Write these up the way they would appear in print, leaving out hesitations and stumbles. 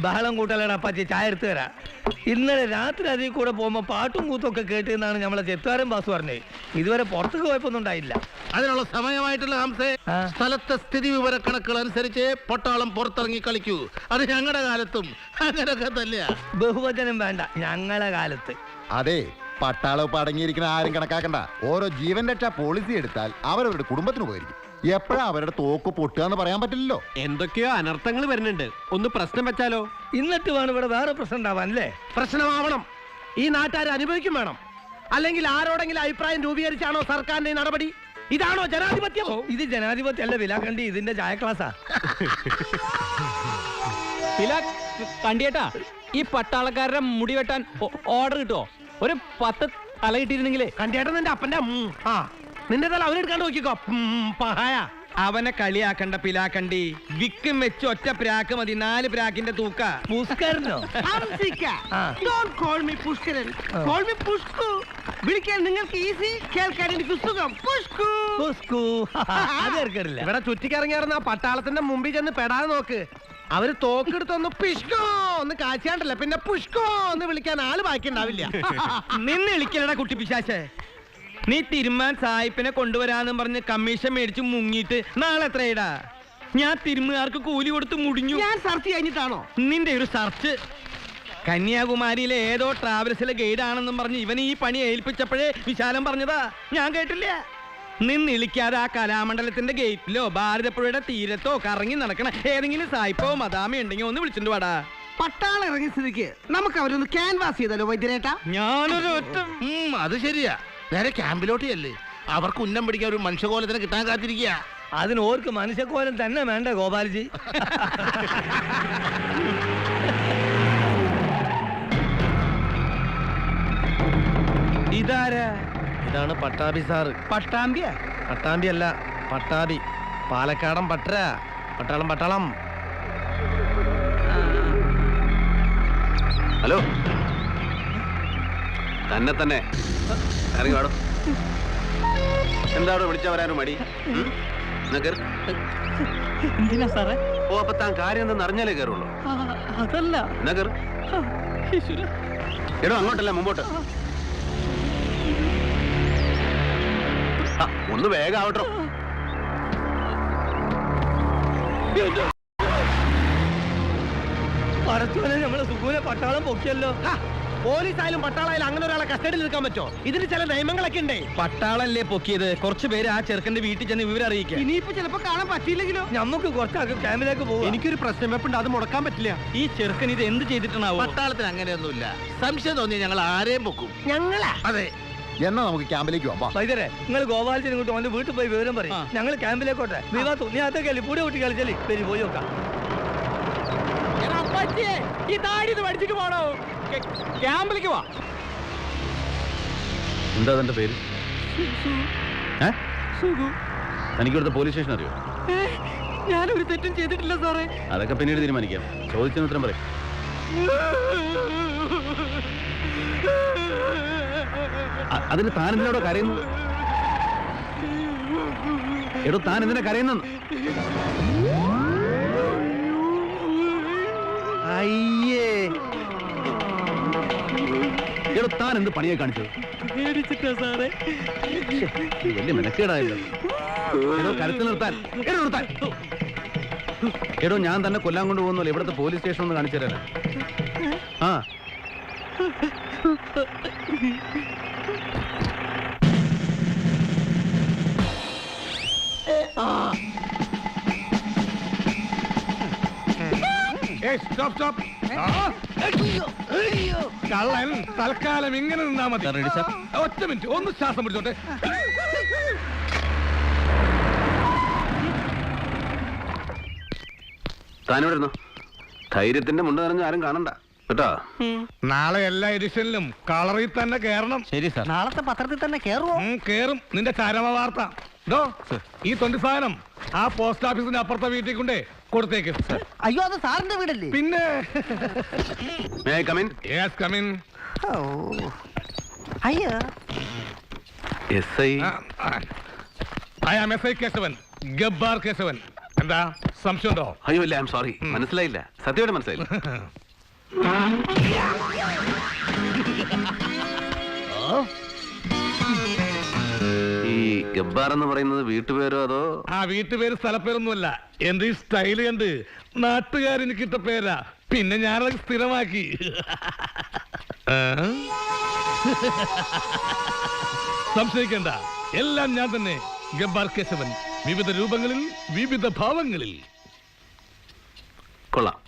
ബഹളം കൂട്ടലടാ അപ്പാച്ചി, ചായ എടുത്തു തരാം. ഇന്നലെ രാത്രി അതിൽ കൂടെ പോകുമ്പോ പാട്ടും കൂത്തൊക്കെ കേട്ടെന്നാണ് നമ്മളെ ചെത്തുകാരൻ ബാസു പറഞ്ഞത്. ഇതുവരെ പുറത്തേക്ക് പോയപ്പൊന്നും ഉണ്ടായില്ല. അതിനുള്ള സമയമായിട്ടുള്ള ഹംസേ, സ്ഥലത്തെ സ്ഥിതി വിവര കണക്കുകൾ അനുസരിച്ച് പട്ടാളം പുറത്തിറങ്ങി കളിക്കൂ. അത് ഞങ്ങളുടെ കാലത്തും അങ്ങനെയൊക്കെ തന്നെയാ. ബഹുവചനം വേണ്ട, ഞങ്ങളെ കാലത്ത്. അതെ, പട്ടാളം അടങ്ങിയിരിക്കുന്ന ആരും കണക്കാക്കണ്ട. ഓരോ ജീവൻ രക്ഷാ പോളിസി എടുത്താൽ അവരവരുടെ കുടുംബത്തിന് ഉപകരിക്കും. എപ്പോഴാ അവരുടെ തോക്ക് പൊട്ടുക എന്ന് പറയാൻ പറ്റില്ലല്ലോ. എന്തൊക്കെയോ അനർത്ഥങ്ങൾ വരുന്നുണ്ട്. ഒന്ന് പ്രശ്നം വെച്ചാലോ? ഇന്നിട്ട് വേണം ഇവിടെ വേറെ പ്രശ്നം ഉണ്ടാവാൻ അല്ലേ? പ്രശ്നമാവണം. ഈ നാട്ടുകാർ അനുഭവിക്കും വേണം. അല്ലെങ്കിൽ ആരോടെങ്കിലും അഭിപ്രായം രൂപീകരിച്ചാണോ സർക്കാരിന്റെ നടപടി? ഇതാണോ ജനാധിപത്യം? ഇത് ജനാധിപത്യം അല്ല വിലാക്കണ്ടി, ഇതിന്റെ ചായ ക്ലാസ്സാ. കണ്ടിയേട്ടാ, ഈ പട്ടാളക്കാരുടെ മുടി വെട്ടാൻ ഓർഡർ കിട്ടോ? ഒരു 10 തല കിട്ടിയിരുന്നെങ്കിലേ. കണ്ടിയേട്ടൻ നിന്റെ അപ്പന്റെ നിന്റെ തല അവനെടുക്കാണ്ട് നോക്കിക്കോ. അവനെ കളിയാക്കണ്ട പിലാക്കണ്ടി. വിക്കും വെച്ച് ഒറ്റ പ്രാക്ക് മതി, 4 പ്രാക്കിന്റെ തൂക്ക. പുഷ്കരനോ? വിളിക്കാൻ നിങ്ങൾക്ക് ഈസി, കേൾക്കാൻ എനിക്ക് സുഖം. ഇവിടെ ചുറ്റിക്കറങ്ങിയാർന്ന പട്ടാളത്തിന്റെ മുമ്പിൽ ചെന്ന് പെടാതെ നോക്ക്. അവര് തോക്കെടുത്തൊന്ന് പിഷ്കോ ഒന്ന് കാച്ചാണ്ടല്ല, പിന്നെ പുഷ്കോ എന്ന് വിളിക്കാൻ ആള് ബാക്കി ഉണ്ടാവില്ല. നിന്ന് വിളിക്കലടാ കുട്ടി പിശാശേ. നീ തിരുമാൻ സായിപ്പിനെ കൊണ്ടുവരാന്നും പറഞ്ഞ് കമ്മീഷൻ മേടിച്ച് മുങ്ങിയിട്ട് നാളെ എത്രയിടാ? ഞാൻ തിരുമുകാർക്ക് കൂലി കൊടുത്ത് മുടിഞ്ഞു. ഞാൻ സെർച്ച് കഴിഞ്ഞിട്ടാണോ? നിന്റെ ഒരു സെർച്ച്. കന്യാകുമാരിയിലെ ഏതോ ട്രാവൽസിലെ ഗൈഡ് ആണെന്നും പറഞ്ഞ് ഇവന് ഈ പണി ഏൽപ്പിച്ചപ്പോഴേ വിശാലം പറഞ്ഞതാ, ഞാൻ കേട്ടില്ല. നിന്നിളിക്കാതെ ആ കലാമണ്ഡലത്തിന്റെ ഗേറ്റിലോ ഭാരതപ്പുഴയുടെ തീരത്തോ കറങ്ങി നടക്കണ ഏതെങ്കിലും സായിപ്പോ മദാമ ഉണ്ടെങ്കിൽ ഒന്ന് വിളിച്ചിട്ട് വാടാ. പട്ടാളം ഇറങ്ങിയ സ്ഥിതിക്ക് നമുക്ക് അവരൊന്ന് ക്യാൻവാസ് ചെയ്താലോ വൈദ്യരേട്ടാ? ഞാനൊരു ഒറ്റ അത് ശരിയാ. നേരെ ക്യാമ്പിലോട്ട് അല്ലേ, അവർക്ക് ഉന്നം പിടിക്കാൻ ഒരു മനുഷ്യകോലത്തിന് കിട്ടാൻ കാത്തിരിക്കുക. അതിന് ഓർക്ക് മനുഷ്യക്കോലം തന്നെ വേണ്ട ഗോപാൽജി. ഇതാരാ? ഇതാണ് പട്ടാമ്പി സാറ്. പട്ടാമ്പിയ? പട്ടാമ്പി അല്ല, പട്ടാമ്പി. പാലക്കാടൻ പട്ടര. പട്ടാളം പട്ടാളം. ഹലോ, തന്നെ ഇറങ്ങി വാടോ. എന്താണോ വിളിച്ചാ വരാനും മടി? എന്തിനാ സാറേ? ഓ, അപ്പൊ താൻ കാര്യം എന്തെന്ന് അറിഞ്ഞാലേ കയറുള്ളൂ. അതല്ല. എടോ, അങ്ങോട്ടല്ല മുമ്പോട്ട്. ഒന്ന് വേഗം ആവട്ടോ. പറച്ചോനെ, നമ്മളെ സുഖൂനെ പട്ടാളം പൊക്കിയല്ലോ. പോലീസായാലും പട്ടാളായാലും അങ്ങനെ ഒരാളെ കസ്റ്റഡിയിൽ നിൽക്കാൻ പറ്റുമോ? ഇതിന് ചില നിയമങ്ങളൊക്കെ ഉണ്ടേ. പട്ടാളല്ലേ പൊക്കിയത്? കുറച്ചു പേര് ആ ചെറുക്കന്റെ വീട്ടിൽ ചെന്ന് വിവരം അറിയിക്കാം. ഇനിയിപ്പോ ചിലപ്പോ കാണാൻ പറ്റിയില്ലെങ്കിലോ? നമുക്ക് കുറച്ചാക്കും ക്യാമ്പിലേക്ക് പോകും. എനിക്കൊരു പ്രശ്നം വെപ്പുണ്ട്, അത് മുടക്കാൻ പറ്റില്ല. ഈ ചെറുക്കൻ ഇത് എന്ത് ചെയ്തിട്ടാണാവോ? പട്ടാളത്തിന് അങ്ങനെയൊന്നുമില്ല. സംശയം തോന്നി ഞങ്ങൾ ആരെയും പൊക്കും. ഞങ്ങളാ? അതെ. എന്നാ നമുക്ക് ക്യാമ്പിലേക്ക് പോവാം. വൈദ്യരെ, നിങ്ങൾ ഗോപാലത്തിന് ഇങ്ങോട്ട് വന്ന് വീട്ടിൽ പോയി വിവരം പറയും. ഞങ്ങൾ ക്യാമ്പിലേക്കോട്ടെ. വിവാദം നീ അതൊക്കെ പൂടെ കുട്ടി കളിച്ചല്ലേ. പേര് പോയി നോക്കാം. ക്യാമ്പിലേക്ക് വാ. എന്താ തന്റെ പേര്? തനിക്കിവിടുത്തെ പോലീസ് സ്റ്റേഷൻ അറിയോ? ഞാനൊരു തെറ്റും ചെയ്തിട്ടില്ല സാറേ. അതൊക്കെ പിന്നീട് തീരുമാനിക്കാം. ചോദിച്ചതിന് ഉത്തരം പറയും. അതിന് താൻ എന്തിനോടോ കരയുന്നു? എടോ, താൻ എന്തിനാ കരയുന്നു? അയ്യേ, എടോ, താൻ എന്ത് പണിയെ കാണിച്ചത്? പേടിച്ചിട്ടാ സാറേ. വലിയ മെനക്കേടായല്ലോ. എടോ, കരുത്ത് നിർത്താൻ. എടോ, നിർത്താൻ. എടോ, ഞാൻ തന്നെ കൊല്ലാൻ കൊണ്ടുപോകുന്നല്ലോ. ഇവിടുത്തെ പോലീസ് സ്റ്റേഷൻ ഒന്ന് കാണിച്ചു തരാനാ. ആ, കള്ളൻ തൽക്കാലം ഇങ്ങനെ നിന്നാ മതി. ഒറ്റ മിനിറ്റ്, ഒന്ന് ശ്വാസം പിടിച്ചോട്ടെ. താനിവിടെ ഇരുന്നോ. ധൈര്യത്തിന്റെ മുണ്ട് നിറഞ്ഞ ആരും കാണണ്ട കേട്ടോ. നാളെ എല്ലാ എഡിഷനിലും കളറിൽ തന്നെ കേറണം. ശരി സാർ. നാളത്തെ പത്രത്തിൽ തന്നെ കേറുവോ? കേറും. നിന്റെ ചരമ വാർത്ത ഡോ, ഈ 20 സാധനം ആ പോസ്റ്റ് ഓഫീസിന്റെ അപ്പുറത്തെ വീട്ടിൽ കൊണ്ടേ കൊടുത്തേക്ക്. അയ്യോ, അത് സാറിന്റെ വീടല്ലേ? പിന്നെ അയ്യോ, I am SI Kesavan, Gabbar Kesavan. എന്താ സംശയമുണ്ടോ? അയ്യോ ഇല്ല, ഐ എം സോറി, മനസ്സിലായില്ല, സത്യമായിട്ട് മനസ്സിലായില്ല. ഈ ഗബ്ബാർ എന്ന് പറയുന്നത് വീട്ടുപേരോ അതോ? ആ വീട്ടുപേര് സ്ഥലപ്പേരൊന്നുമല്ല, എന്റെ ഈ സ്റ്റൈല് കണ്ട് നാട്ടുകാരെനിക്ക് ഇട്ട പേരാ, പിന്നെ ഞാനത് സ്ഥിരമാക്കി. സംശയിക്കണ്ട, എല്ലാം ഞാൻ തന്നെ. ഗബ്ബാർ കേശവൻ, വിവിധ രൂപങ്ങളിൽ വിവിധ ഭാവങ്ങളിൽ. കൊള്ളാം,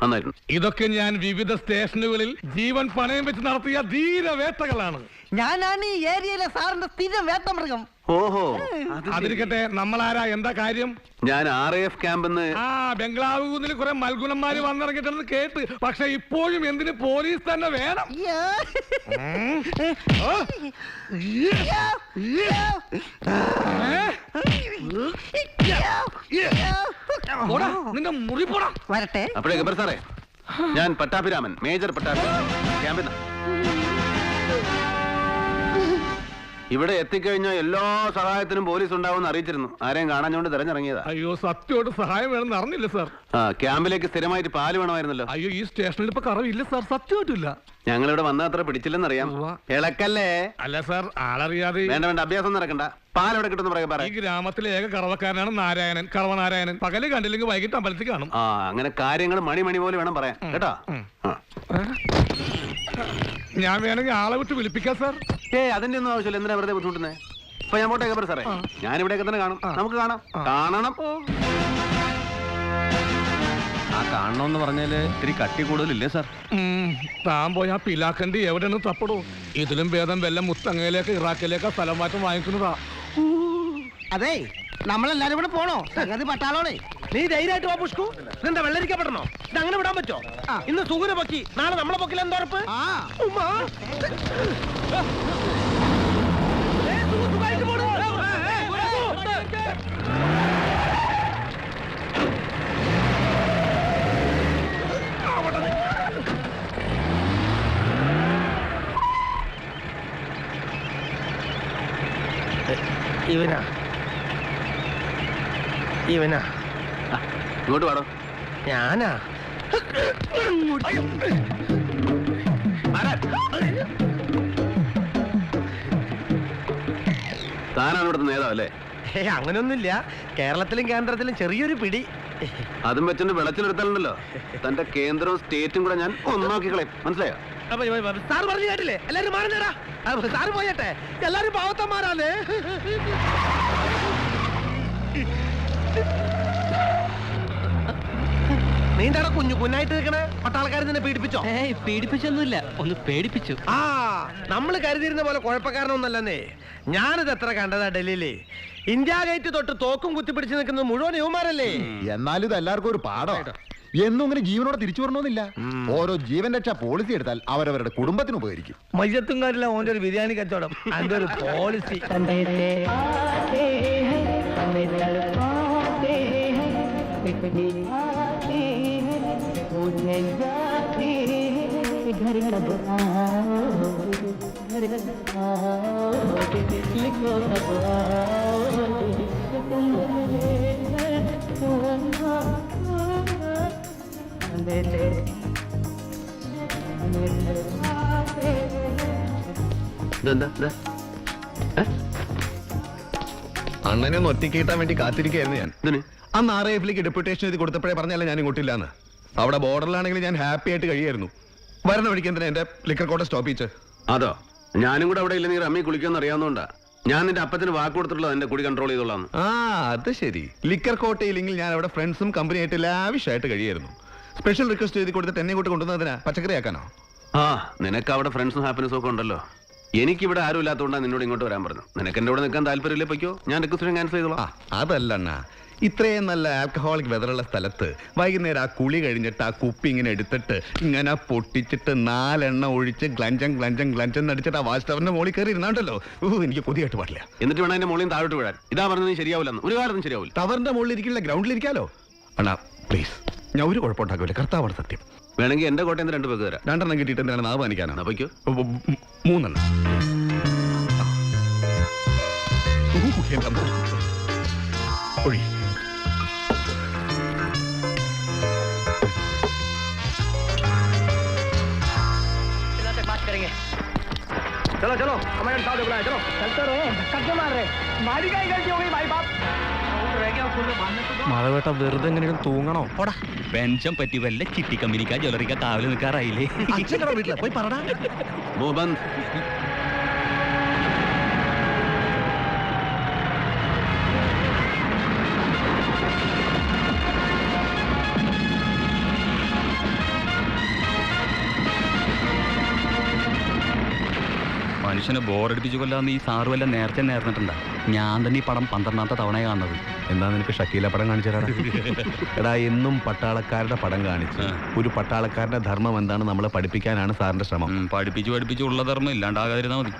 നന്നായിരുന്നു. ഇതൊക്കെ ഞാൻ വിവിധ സ്റ്റേഷനുകളിൽ ജീവൻ പണയം വെച്ച് നടത്തിയ ധീരവേട്ടകളാണ്. ഞാനാണ് ഈ ഏരിയയിലെ സാറിന്റെ സ്ഥിരം വേട്ടമൃഗം. ഓഹോ, അതിരിക്കട്ടെ, നമ്മളാരാ, എന്താ കാര്യം? ഞാൻ RAF ക്യാമ്പെന്ന്. ആ ബംഗ്ലാവ് കുന്നിൽ കുറെ മൽഗുണന്മാര് വന്നിറങ്ങിട്ടെന്ന് കേട്ട്. പക്ഷെ ഇപ്പോഴും എന്തിന് പോലീസ് തന്നെ വേണം? നിന്റെ മുറി പോടാ. വരട്ടെ. അപ്പോഴേ ഗബ്ബർ സാറേ, ഞാൻ പട്ടാഭിരാമൻ, മേജർ പട്ടാഭിരാമൻ, ക്യാമ്പിൽ ഇവിടെ എത്തിക്കഴിഞ്ഞാൽ എല്ലാ സഹായത്തിനും പോലീസ് ഉണ്ടാവുമെന്ന് അറിയിച്ചിരുന്നു. ആരെയും കാണാഞ്ഞോണ്ട് തെരഞ്ഞിറങ്ങിയതാ. അയ്യോ, സത്യമായിട്ട് സഹായം വേണമെന്ന് അറിഞ്ഞില്ല സാർ. ആ ക്യാമ്പിലേക്ക് സ്ഥിരമായിട്ട് പാല് വേണമായിരുന്നല്ലോ. അയ്യോ, ഈ സ്റ്റേഷനിൽ ഇപ്പൊ കറവില്ല സാർ, സത്യമായിട്ടില്ല. ഞങ്ങളിവിടെ വന്ന അത്ര പിടിച്ചില്ലെന്നറിയാം. ഇളക്കല്ലേ? അല്ല സാർ, ആളറിയാതെ. വേണ്ട വേണ്ട, അഭ്യാസം നടക്കണ്ട. പാൽ എവിടെ കിട്ടുന്ന പറയാ. ഈ ഗ്രാമത്തിലെ ഏക കറവക്കാരനാണ് നാരായണൻ, കറവനാരായണൻ. പകല് കണ്ടില്ലെങ്കിൽ വൈകിട്ട് അമ്പലത്തിൽ കാണും. ആ അങ്ങനെ കാര്യങ്ങൾ മണി പോലെ വേണം പറയാൻ, കേട്ടോ. ഞാൻ വേണമെങ്കിൽ ആളെ വിട്ട് വിളിപ്പിക്കാം സാർ. അതിന്റെ ഒന്നും ആവശ്യമില്ല, എന്തിനാ വെറുതെ ബുദ്ധിമുട്ടുന്നേ? ഇപ്പൊ ഞാൻ പോട്ടെ ഗബ്ബർ സാറേ, ഞാൻ ഇവിടെയൊക്കെ തന്നെ കാണും. നമുക്ക് കാണാം. കാണണം. ആ കാണണമെന്ന് പറഞ്ഞാല് ഇത്തിരി കട്ടി കൂടുതലില്ലേ സാർ? താൻ പോയി ആ പിലാക്കണ്ടി എവിടെയാണ് തപ്പടോ? ഇതിലും ഭേദം വല്ല മുത്തങ്ങയിലേക്ക് ഇറാഖിലേക്ക് സ്ഥലം മാറ്റം വാങ്ങിക്കുന്നതാ. അതെ, നമ്മളെല്ലാരും കൂടെ പോണോ? സംഗതി പട്ടാളോടെ. നീ ധൈര്യമായിട്ട് വാ പുഷ്കു. ഇതെന്താ വെള്ളരിക്കപ്പെടണോ? ഇത് അങ്ങനെ വിടാൻ പറ്റോ? ഇന്ന് സുഗുന പൊക്കി, നാളെ നമ്മളെ പൊക്കിൽ എന്താ ഉറപ്പ്? ഉമ്മാ. സുഖമായിട്ട് പോണു. ഇവനാ ഇങ്ങോട്ട് പാടോ. ഞാനാ. താനാണ് ഇവിടുത്തെ നേതാവല്ലേ? അങ്ങനെയൊന്നുമില്ല, കേരളത്തിലും കേന്ദ്രത്തിലും ചെറിയൊരു പിടി. അതും വെച്ചിട്ട് വെളച്ചിലെടുത്താലുണ്ടല്ലോ, തന്റെ കേന്ദ്രവും സ്റ്റേറ്റും കൂടെ ഞാൻ ഒന്നാക്കി കളയും, മനസ്സിലായോ? സാറ് പറഞ്ഞു കേട്ടില്ലേ? എല്ലാരും മാറുന്നേടാ. സാറ് പോയട്ടെ, എല്ലാരും പാവത്തന്മാരാണ്. നീന്താടാ കുഞ്ഞായിട്ട് നിൽക്കണേ? പട്ടാളക്കാരൻ നിന്നെ പീഡിപ്പിച്ചോ? പീഡിപ്പിച്ചൊന്നുമില്ല, ഒന്ന് പേടിപ്പിച്ചു. ആ, നമ്മൾ കരുതിയിരുന്ന പോലെ കുഴപ്പക്കാരനൊന്നല്ലെന്നേ. ഞാനിത് എത്ര കണ്ടതാ ഡൽഹിയില്. ഇന്ത്യ ഗേറ്റ് തൊട്ട് തോക്കും കുത്തിപ്പിടിച്ച് നിൽക്കുന്നത് മുഴുവൻ യുവമാരല്ലേ. എന്നാലും ഇത് എല്ലാവർക്കും ഒരു പാഠം. എന്നും ഇങ്ങനെ ജീവനോടെ തിരിച്ചു വരണമെന്നില്ല. ഓരോ ജീവൻ രക്ഷാ പോളിസി എടുത്താൽ അവരവരുടെ കുടുംബത്തിന് ഉപകരിക്കും. മയ്യത്തും കാര്യമില്ല, ഓൻ്റെ ഒരു ബിരിയാണി കച്ചവടം, അതിന്റെ ഒരു പോളിസി. അണ്ണനെ ഒന്ന് ഒറ്റയ്ക്ക് കിട്ടാൻ വേണ്ടി കാത്തിരിക്കുകയായിരുന്നു ഞാൻ. ഇതിന് അന്ന് RAF-ലേക്ക് ഡെപ്യൂട്ടേഷൻ എഴുതി കൊടുത്തപ്പോഴേ പറഞ്ഞാലേ ഞാൻ ഇങ്ങോട്ടില്ലാന്ന്. അവിടെ ബോർഡറിലാണെങ്കിൽ ഞാൻ ഹാപ്പി ആയിട്ട് കഴിയായിരുന്നു. വരണ വഴിക്ക് എന്തിനാ എന്റെ ലിക്കർ കോട്ട സ്റ്റോപ്പ് ചെയ്ത്? അതോ, ഞാനും കൂടെ അവിടെ ഇല്ലെങ്കിൽ റമ്മി കുളിക്കുമെന്ന് അറിയാവുന്നതുകൊണ്ടാ ഞാൻ നിന്റെ അപ്പത്തിന് വാക്ക് കൊടുത്തിട്ടുള്ളത് എന്റെ കുടി കൺട്രോൾ ചെയ്തോളാം. ആ അത് ശരി. ലിക്കർ കോട്ടയില്ലെങ്കിൽ ഞാൻ അവിടെ ഫ്രണ്ട്സും കമ്പനി ആയിട്ട് ലാവിഷായിട്ട് കഴിയായിരുന്നു. സ്പെഷ്യൽ റിക്വസ്റ്റ് എഴുതി കൊടുത്തിട്ട് എന്നെ കൂട്ട് കൊണ്ടുവന്നതിനാ പച്ചക്കറി ആക്കാനോ? ആ നിനക്ക് അവിടെ ഫ്രണ്ട്സും ഹാപ്പിനെസ്സും ഒക്കെ ഉണ്ടല്ലോ. എനിക്കിവിടെ ആരും ഇല്ലാത്തതുകൊണ്ടാണ് നിന്നോട് ഇങ്ങോട്ട് വരാൻ പറഞ്ഞു. നിനക്ക് എന്റെ കൂടെ നിൽക്കാൻ താല്പര്യമില്ലേ? പൊയ്ക്കോ, ഞാൻ റിക്വസ്റ്റ് ക്യാൻസൽ ചെയ്തോളാം. അതല്ല അണ്ണാ, ഇത്രയും നല്ല ആൽക്കഹോളിക് വെതറുള്ള സ്ഥലത്ത് വൈകുന്നേരം ആ കുളി കഴിഞ്ഞിട്ട് ആ കുപ്പി ഇങ്ങനെ എടുത്തിട്ട് ഇങ്ങനെ പൊട്ടിച്ചിട്ട് 4 എണ്ണ ഒഴിച്ച് ഗ്ലഞ്ചം അടിച്ചിട്ട് ആ വാച്ച് ടവറിന്റെ മുകളിൽ കയറി ഇരുന്നാണ്ടല്ലോ, എനിക്ക് കൊതിയായിട്ട് പാടില്ല. എന്നിട്ട് വേണം എന്റെ മുകളിൽ താഴോട്ട് വീഴാൻ. ഇതാ പറഞ്ഞത് നീ ശരിയാവില്ലെന്ന്. ഒരു കാലത്തും ശരിയാവില്ല. ടവറിന്റെ മുകളിൽ ഇരിക്കില്ല, ഗ്രൗണ്ടിൽ ഇരിക്കാലോ. അണ്ണാ പ്ലീസ്, ഞാൻ ഒരു കുഴപ്പമുണ്ടാക്കില്ല, കർത്താവാണ് സത്യം. വേണമെങ്കിൽ എന്റെ കോട്ടയം 2 പേർക്ക് തരാം. 2 എണ്ണം കിട്ടിയിട്ട് എന്താണ് നാവ് പാനിക്കാനാണ്? പൊയ്ക്കോ. 3 എണ്ണം. ഒഴി चलो चलो हमारे साथ बुलाया चलो चलते रहे धक्के मार रहे मारी का गलती हो गई भाई बाप മഴവേട്ട വെറുതെ എങ്ങനെയും തൂങ്ങണോ? പെൻഷൻ പറ്റി വല്ല ചിട്ടി കമ്പനിക്കാ ജ്വല്ലറിക്കാ കാവല് നിൽക്കാറായില്ലേ? വീട്ടിലെ പോയി പറടാ. മനുഷ്യനെ ബോറടിപ്പിച്ചു കൊല്ലാന്ന് ഈ സാറ് വല്ല നേരത്തെ നേർന്നിട്ടുണ്ടാ. ഞാൻ തന്നെ ഈ പടം 12ാമത്തെ തവണ കാണുന്നത്. എന്നാ നിനക്ക് ഷക്കീല പടം കാണിച്ചു തരാടാ. എടാ എന്നും പട്ടാളക്കാരുടെ പടം കാണിച്ച് ഒരു പട്ടാളക്കാരന്റെ ധർമ്മം എന്താണ് നമ്മളെ പഠിപ്പിക്കാനാണ് സാറിന്റെ ശ്രമം. പഠിപ്പിച്ചു ഉള്ള ധർമ്മം ഇല്ലാണ്ടാകാതിരുന്നാ മതി.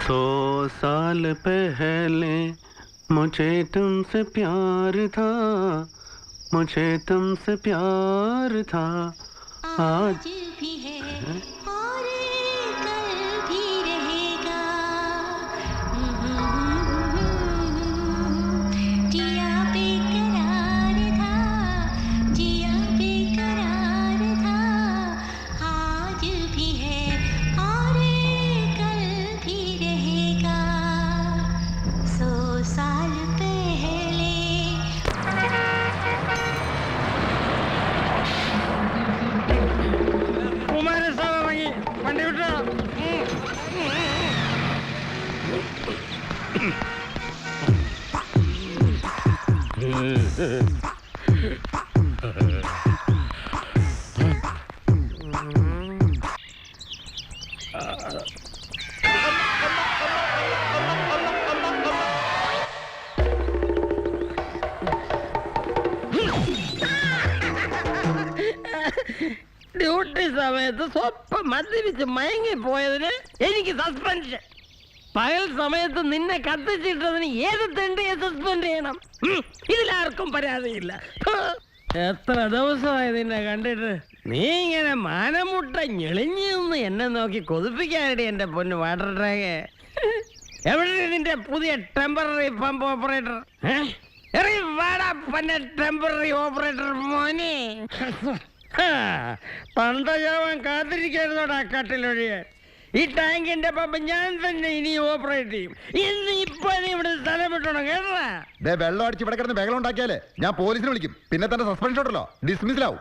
सौ साल पहले मुझे तुमसे प्यार था, मुझे तुमसे प्यार था, आज भी है और कल भी रहेगा। जिया बेकरार था, जिया बेकरार था, आज भी है और कल भी रहेगा। 100 साल पहले വണ്ടി വിട്ടോ ഡ്യൂട്ടി സമയത്ത് സ്വപ്പം മദ്യപിച്ച് മയങ്ങിപ്പോയതിന് എനിക്ക് സസ്പെൻഷൻ. പകൽ സമയത്ത് നിന്നെ കത്തിച്ചിട്ടതിന് ഏത് തെണ്ടിയെ സസ്പെൻഡ് ചെയ്യണം? ഇതിലാർക്കും പരാതിയില്ല. എത്ര ദിവസമായി നിന്നെ കണ്ടിട്ട്. നീ ഇങ്ങനെ മാനമുട്ട ഞെളിഞ്ഞെന്ന് എന്നെ നോക്കി കൊതിപ്പിക്കാനിടെ എന്റെ പൊന്ന് വാട്ടർ ടാങ്ക്. എവിടെ നിന്റെ പുതിയ temporary pump operator? Temporary operator മോനെ. പന്തജാവാൻ കാത്തിരിക്കായിരുന്നോടാ കട്ടിലൊഴിയാൻ. ഈ ടാങ്കിന്റെ പമ്പ് ഞാൻ തന്നെ ഇനി ഓപ്പറേറ്റ് ചെയ്യും. ഇന്ന് ഇപ്പൊ നീ ഇവിടെ സ്ഥലം വിട്ടോണം കേട്ടാ. വെള്ളം അടിച്ച് ഇവിടെ കിടന്ന് ബഹളം ഉണ്ടാക്കിയാലേ ഞാൻ പോലീസിനെ വിളിക്കും. പിന്നെ തന്നെ സസ്പെൻഷൻ ഉണ്ടല്ലോ, ഡിസ്മിസിലാവും.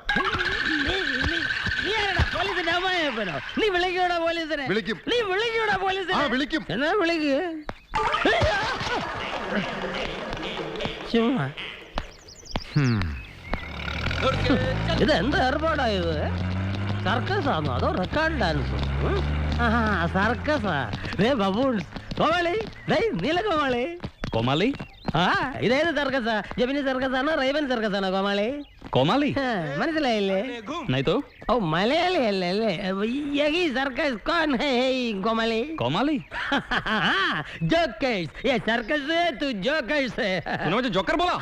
പോലീസിന്റെ അമ്മായപ്പനോ? നീ വിളിക്കൂടാ പോലീസിനെ? വിളിക്കും. നീ വിളിക്കൂടാ പോലീസിനെ? വിളിക്കും. എന്നാ വിളിക്ക്. ചുമ്മാ ഇത് എന്ത് ഏർപ്പാടായത്? സർക്കസ് ആണോ അതോ റെക്കോർഡ് ഡാൻസോ? സർക്കസാ. ബബൂൺസ്. കോമാളി, നീലകോമാളി. കോമാളി? ആ ഇതേത് സർക്കസാ? ജമിനി സർക്കസ് ആണോ റൈവൻ സർക്കസ് ആണോ കോമാളി? കോമാളി മനസ്സിലായില്ലേ? നൈതോ ഓ മലയാളി അല്ലേ? യഹി സർക്കസ് കോൺ ഹൈ കോമാളി? കോമാളി जोकर्स, ये सर्कस है तू जोकर्स है। मुझे जोकर बोला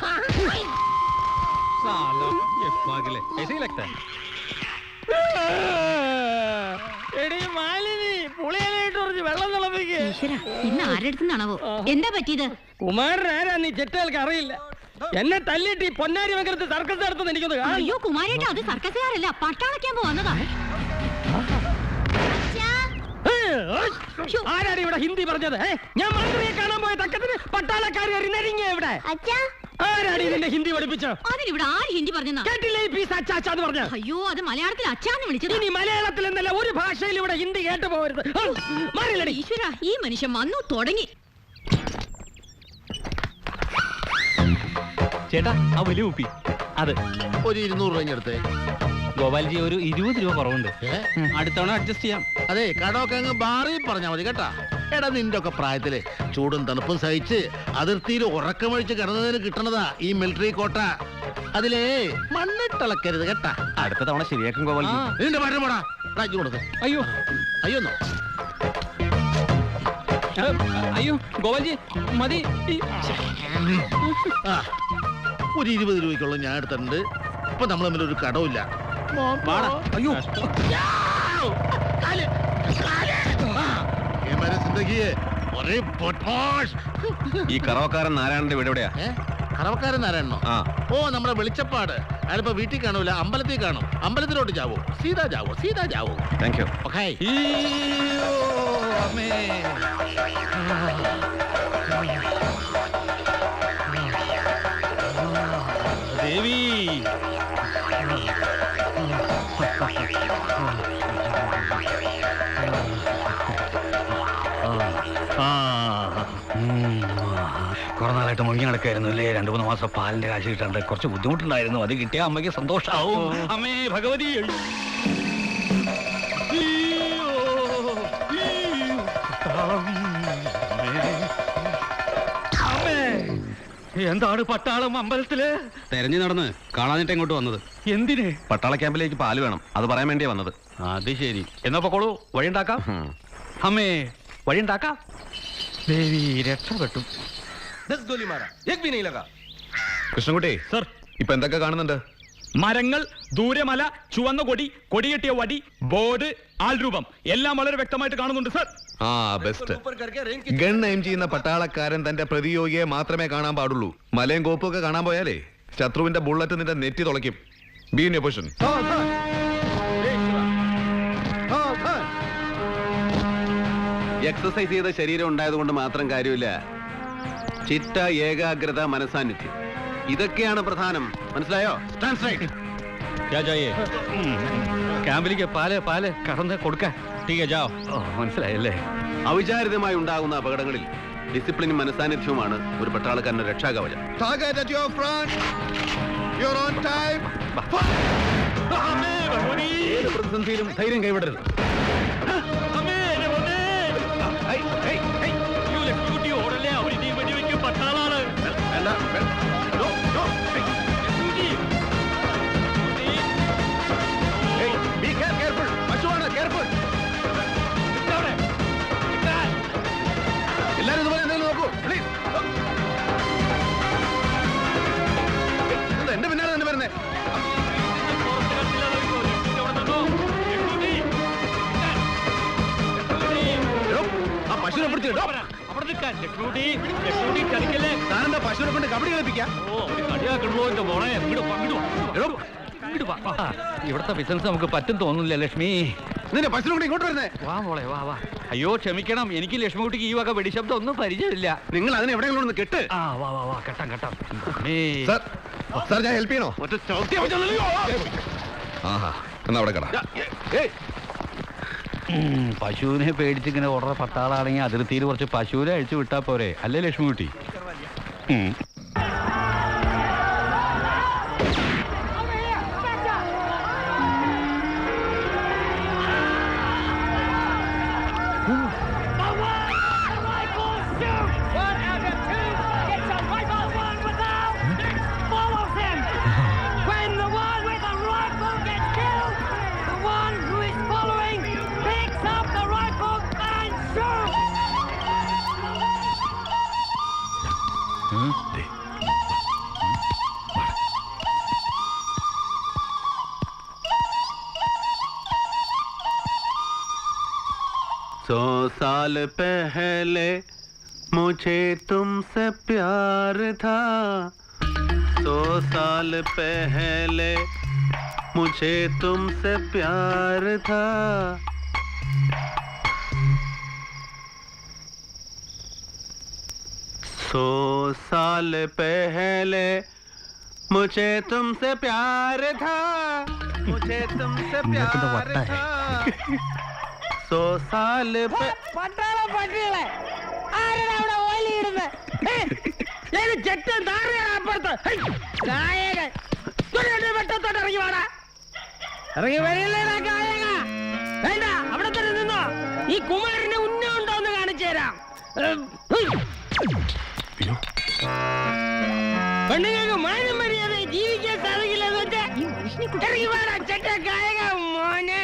साला ये पागल है ऐसे ही लगता है। എടി മാലിനി പുളിയിലായിട്ട് കുറച്ച് വെള്ളം തിളപ്പിക്ക്. ഇന്ന് ആരെടുത്തുന്നാണാവോ എന്താ പറ്റിയത്? കുമാരൻ ആരാ നീ ചെറ്റകൾക്ക് അറിയില്ല. എന്നെ തല്ലിട്ട് ഈ പൊന്നാരി മകരത്ത് സർക്കസ് നടത്തുന്ന എനിക്കൊന്ന് കാണും. അയ്യോ കുമാരേട്ടാ, അത് സർക്കസുകാരല്ല, പട്ടാളക്കാൻ വന്നതാ. ആരാണ് ഇവിടെ ഹിന്ദി പറഞ്ഞത്? ഞാൻ മന്ത്രിയെ കാണാൻ പോയ തക്കത്തിന് പട്ടാളക്കാർ എറിഞ്ഞിങ്ങ ഇവിടെ. ആരാണ് ഇതിന്റെ ഹിന്ദി പഠിപ്പിച്ചോ? അതിനിവിടെ ആര് ഹിന്ദി പറഞ്ഞാ കേട്ടില്ലേ ഈ പീസ് അച്ചാച്ചാന്ന് പറഞ്ഞ? അയ്യോ, അത് മലയാളത്തിൽ അച്ചാന്ന് വിളിച്ചത്. ഇനി മലയാളത്തിൽ എന്നല്ല ഒരു ഭാഷയിൽ ഇവിടെ ഹിന്ദി കേട്ടു പോകരുത്. മാറില്ലടി. ഈശ്വര, ഈ മനുഷ്യൻ വന്നു തുടങ്ങി. ചേട്ടാ ആ വലിയ കുപ്പി അത് ഒരു 200 രൂപ എടുത്തേ. ഗോപാൽജി ഒരു 20 രൂപ കുറവുണ്ട്. അടുത്തവണ അഡ്ജസ്റ്റ് ചെയ്യാം. അതെ, കടമൊക്കെ അങ്ങ് ബാറി പറഞ്ഞാ മതി കേട്ടാ. എടാ നിന്റെ ഒക്കെ പ്രായത്തില് ചൂടും തണുപ്പും സഹിച്ച് അതിർത്തിയിൽ ഉറക്കമഴിച്ച് കിടന്നതിന് കിട്ടണതാ ഈ മിലിറ്ററി കോട്ട. അതിലേ മണ്ണിട്ടിളക്കരുത് കേട്ടാ. അടുത്ത തവണ ശരിയാക്കും ഗോപാൽജി. നിന്റെ പാട്ട് പോടാ. രാജ്യം കൊടുത്ത്. അയ്യോ അയ്യോന്നോ അയ്യോ ഗോപാൽജി മതി. ആ ഒരു 20 രൂപയ്ക്കുള്ള ഞാൻ എടുത്തിട്ടുണ്ട്. ഇപ്പൊ നമ്മൾ തമ്മിൽ ഒരു കടവില്ല. അയ്യോ ഈ കറവക്കാരൻ നാരായണന്റെ വീട് എവിടെയാ? കറവക്കാരൻ നാരായണനോ? ആ. ഓ, നമ്മുടെ വെളിച്ചപ്പാട്. അയാളിപ്പോ വീട്ടിൽ കാണൂല, അമ്പലത്തിൽ കാണും. അമ്പലത്തിലോട്ട് ജാവോ, സീതാ ജാവോ. Thank you. ഓക്കേ. ദേവി കുറെ നാളായിട്ട് മുങ്ങി നടക്കായിരുന്നു അല്ലേ? 2-3 മാസം പാലിന്റെ കാശ് കിട്ടാണ്ട് കുറച്ച് ബുദ്ധിമുട്ടുണ്ടായിരുന്നു. അത് കിട്ടിയ അമ്മയ്ക്ക് സന്തോഷാവും. അമ്മേ ഭഗവതി. എന്താണ് പട്ടാളം അമ്പലത്തില്? തെരഞ്ഞു നടന്ന് കാണാനിട്ട് ഇങ്ങോട്ട് വന്നത്. എന്തിന്? പട്ടാള ക്യാമ്പിലേക്ക് പാല് വേണം, അത് പറയാൻ വേണ്ടിയാ വന്നത്. അത് ശരി. എന്നാ പൊക്കോളൂ, വഴിയുണ്ടാക്കാം. അമ്മേ വഴിയുണ്ടാക്കാം. ദേവി രക്ഷപ്പെട്ടു. കൃഷ്ണൻകുട്ടി സർ, ഇപ്പൊ എന്തൊക്കെ കാണുന്നുണ്ട്? മരങ്ങൾ, ദൂരമല, ചുവന്ന കൊടി, കൊടികെട്ടിയ വടി, ബോർഡ്, ആൾരൂപം എല്ലാം വളരെ വ്യക്തമായിട്ട് കാണുന്നുണ്ട് സർ. ആ ബെസ്റ്റ്. ഗൺ എയിം ചെയ്യുന്ന പട്ടാളക്കാരൻ തന്റെ പ്രതിയോഗിയെ മാത്രമേ കാണാൻ പാടുള്ളൂ. മലയും കോപ്പും ഒക്കെ കാണാൻ പോയാലേ ശത്രുവിന്റെ ബുള്ളറ്റ് നിന്റെ നെറ്റി തുളയ്ക്കും. Be in your position. Exercise ചെയ്ത ശരീരം ഉണ്ടായത് കൊണ്ട് മാത്രം കാര്യമില്ല. ചിട്ട, ഏകാഗ്രത, മനസാന്നിധ്യം, ഇതൊക്കെയാണ് പ്രധാനം. മനസ്സിലായോ? Stand straight. ക്യാമ്പിലേക്ക് പാല് കടന്ന് കൊടുക്കാൻ. മനസ്സിലായല്ലേ? അവിചാരിതമായി ഉണ്ടാകുന്ന അപകടങ്ങളിൽ ഡിസിപ്ലിനും മനസാന്നിധ്യവുമാണ് ഒരു പട്ടാളക്കാരന്റെ രക്ഷാകവചം. ഏത് പ്രതിസന്ധിയിലും ധൈര്യം കൈവിടരുത്. എല്ലാരും ഇതുപോലെ എന്തെങ്കിലും നോക്കൂ പ്ലീസ്. എന്റെ പിന്നാലെ തന്നെ വരുന്നേ. ആ പശുവിനെ പിടിച്ചിട്ടോ. താനെന്താ പശുവിനെ കൊണ്ട് കബഡി കളിപ്പിക്കാം? ഇവിടുത്തെ ബിസിനസ് നമുക്ക് പറ്റും തോന്നുന്നില്ല ലക്ഷ്മി. നിന്റെ പശുവിനെ കൊണ്ട് ഇങ്ങോട്ട് വരുന്നേ. വാ മോളെ വാ. അയ്യോ ക്ഷമിക്കണം, എനിക്ക് ലക്ഷ്മിക്കുട്ടിക്ക് ഈ വക വെടിശബ്ദം ഒന്നും പരിചയമില്ല. നിങ്ങൾ അതിനെ എവിടെയെങ്കിലും ഒന്ന് കെട്ട്. വാ കെട്ടാം. സാർ ഞാൻ ഹെൽപ്പ് ചെയ്യണോ? ഒറ്റ ചവിട്ടി. ആഹാ, എന്നാ അവിടെ കട. പശുവിനെ പേടിച്ചിങ്ങനെ ഓർഡർ പട്ടാളാണെങ്കിൽ അതിർത്തിയിൽ കുറച്ച് പശുവിനെ അഴിച്ചു വിട്ടാ പോരെ, അല്ലേ ലക്ഷ്മിക്കുട്ടി? सौ साल पहले मुझे तुमसे प्यार था. 100 साल पहले मुझे तुमसे प्यार था. सौ साल पहले मुझे तुमसे प्यार था. मुझे तुमसे प्यार था. 100 साल പട്ടാള പട്ടികളെ ആരാണ് അവിടെ ഓലിയിടുന്നത്? ചെറ്റൻ താഴെയാണ് അപ്പുറത്ത്. ഗായകൻ വെട്ടത്തോട്ട് ഇറങ്ങി വാടാ. ഇറങ്ങി വരില്ലേടാ ഗായക. വേണ്ട, അവിടെ തന്നെ നിന്നോ. ഈ കുമാരന് ഉന്നം ഉണ്ടോന്ന് കാണിച്ചു തരാം. പെണ്ണുങ്ങൾക്ക് മാനം മര്യാദ ജീവിക്കാൻ സാധിക്കില്ല. ഇറങ്ങി വാടാ ചെറ്റ ഗായക മോനെ.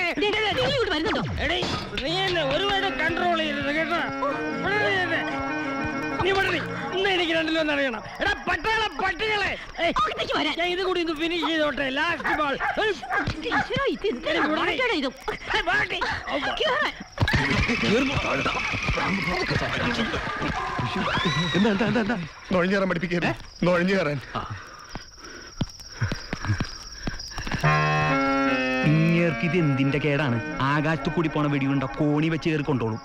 എടീ, നീ എന്നെ ഒരുപാട് കൺട്രോൾ ചെയ്യരുത് കേട്ടോ. നീ പണി ഇന്ന് എനിക്ക് രണ്ടിലൊന്നും അറിയണം. എടാ പട്ടാള പട്ടികളെ, ഞാൻ ഇത് കൂടി ഒന്ന് ഫിനിഷ് ചെയ്തോട്ടെ. Last ball. എന്താ എന്താ എന്താ എന്താ നുഴഞ്ഞു കയറാൻ പഠിപ്പിക്കരുത് നുഴഞ്ഞു കയറാൻ ഇങ്ങേർക്ക് ഇത് എന്തിന്റെ കേടാണ്? ആകാശത്ത് കൂടി പോണ വെടിയുണ്ട കോണി വെച്ച് കയറി കൊണ്ടോളും.